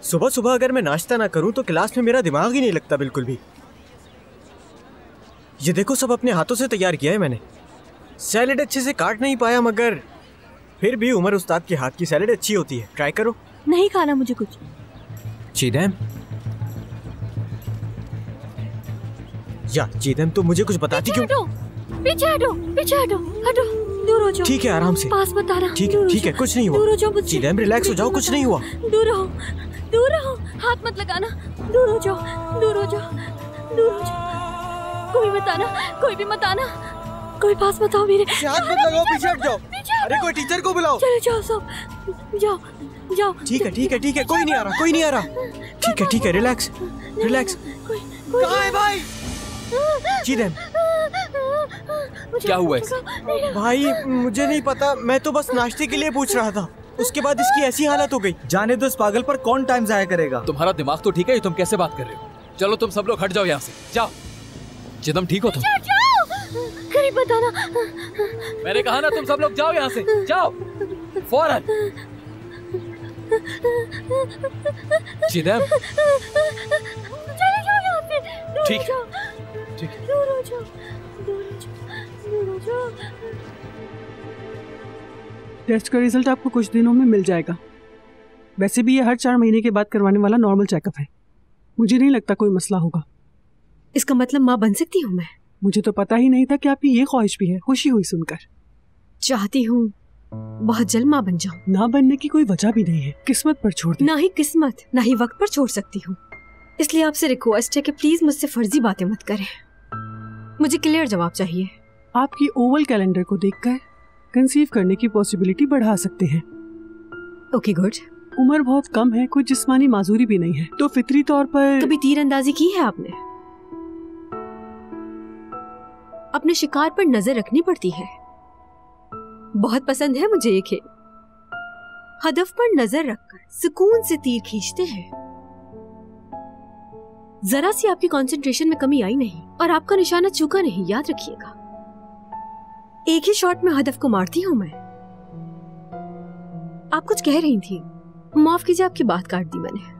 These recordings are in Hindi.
सुबह सुबह अगर मैं नाश्ता ना करूं तो क्लास में मेरा दिमाग ही नहीं लगता बिल्कुल भी। ये देखो, सब अपने हाथों से तैयार किया है मैंने। सैलेड अच्छे से काट नहीं पाया, मगर फिर भी उमर उस्ताद के हाथ की सैलेड अच्छी होती है। ट्राई करो। नहीं खाना मुझे कुछ। चीदैम, या चीदैम तो मुझे कुछ बताती क्यों? पीछे हटो, पीछे हटो, हटो, दूर हो जाओ। ठीक है, आराम से। पास मत आना। ठीक है, ठीक है, कुछ नहीं हुआ। दूर हो जाओ मुझसे। चीदैम रिलैक्स हो जाओ, कुछ नहीं हुआ। दूर रहो, दूर रहो, हाथ मत लगाना। दूर हो जाओ, दूर हो जाओ, दूर हो जाओ। कोई मत आना, कोई भी मत आना, कोई पास मत आओ मेरे। हाथ मत लगाओ, पीछे हट जाओ। अरे कोई टीचर को बुलाओ। चले जाओ सब, जाओ जाओ। ठीक है, ठीक है, ठीक है, कोई नहीं आ रहा, कोई नहीं आ रहा। ठीक है, ठीक है, रिलैक्स, रिलैक्स। कहाँ है भाई? चीदैम, क्या हुआ इसे? भाई मुझे नहीं पता, मैं तो बस नाश्ते के लिए पूछ रहा था। उसके बाद इसकी ऐसी हालत हो गई। जाने दो, इस पागल पर कौन टाइम जाया करेगा। तुम्हारा दिमाग तो ठीक है, तुम कैसे बात कर रहे हो? चलो तुम सब लोग हट जाओ यहाँ से, जाओ। चिदम, ठीक हो तुम? करीब बताना। मैंने कहा ना, तुम सब लोग जाओ यहाँ से, जाओ फौरन। चिदम, चले जाओ यहाँ से। ठीक है, ठीक है। दूर हो जाओ, दूर हो जाओ, दूर हो जाओ। टेस्ट का रिजल्ट आपको कुछ दिनों में मिल जाएगा। वैसे भी ये हर 4 महीने के बाद करवाने वाला नॉर्मल चेकअप है। मुझे नहीं लगता कोई मसला होगा। इसका मतलब माँ बन सकती हूँ मैं? मुझे तो पता ही नहीं था कि आपकी ये ख्वाहिश भी है। खुशी हुई सुनकर। चाहती हूँ बहुत जल्द माँ बन जाऊँ। ना बनने की कोई वजह भी नहीं है, किस्मत पर छोड़ दे। ना ही किस्मत, ना ही वक्त पर छोड़ सकती हूँ। इसलिए आपसे रिक्वेस्ट है कि प्लीज मुझसे फर्जी बातें मत करें। मुझे क्लियर जवाब चाहिए। आपकी ओवल कैलेंडर को देखकर कंसीव करने की पॉसिबिलिटी बढ़ा सकते हैं। Okay good. उम्र बहुत कम है, कोई जिस्मानी माजूरी भी नहीं है, तो फितरी तौर पर। कभी तीरंदाजी की है आपने? अपने शिकार पर नजर रखनी पड़ती है। बहुत पसंद है मुझे ये खेल। हदफ पर नजर रखकर सुकून से तीर खींचते हैं। जरा सी आपकी कंसंट्रेशन में कमी आई नहीं और आपका निशाना चूका नहीं, याद रखिएगा। एक ही शॉट में हदफ को मारती हूं मैं। आप कुछ कह रही थी, माफ कीजिए, आपकी बात काट दी मैंने।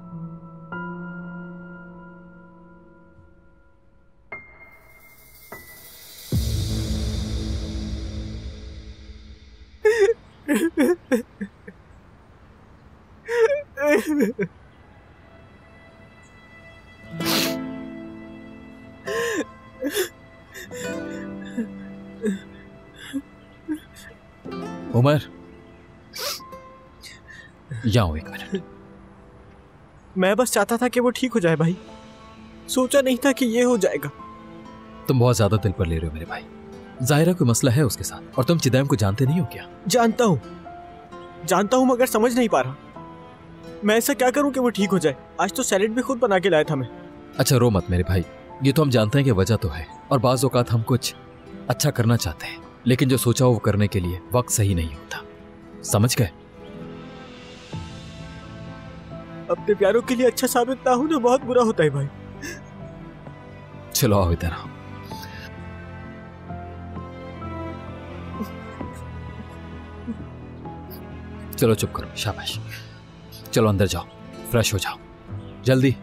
उमर, जाओ 1 मिनट। मैं बस चाहता था कि वो ठीक हो जाए भाई। सोचा नहीं था कि ये हो जाएगा। तुम बहुत ज्यादा दिल पर ले रहे हो मेरे भाई। जाहिरा कोई मसला है उसके साथ, और तुम चिदैम को जानते नहीं हो क्या? जानता हूँ मगर समझ नहीं पा रहा मैं ऐसा क्या करूं कि वो ठीक हो जाए। आज तो सैलेड भी खुद बना के लाया था मैं। अच्छा रो मत मेरे भाई, ये तो हम जानते हैं कि वजह तो है, और बाज़ औक़ात हम कुछ अच्छा करना चाहते हैं, लेकिन जो सोचा हो वो करने के लिए वक्त सही नहीं होता। समझ गए? अपने प्यारों के लिए अच्छा साबित ना हो ना बहुत बुरा होता है भाई। चलो आओ इधर आओ। चलो चुप करो, शाबाश। चलो अंदर जाओ, फ्रेश हो जाओ जल्दी।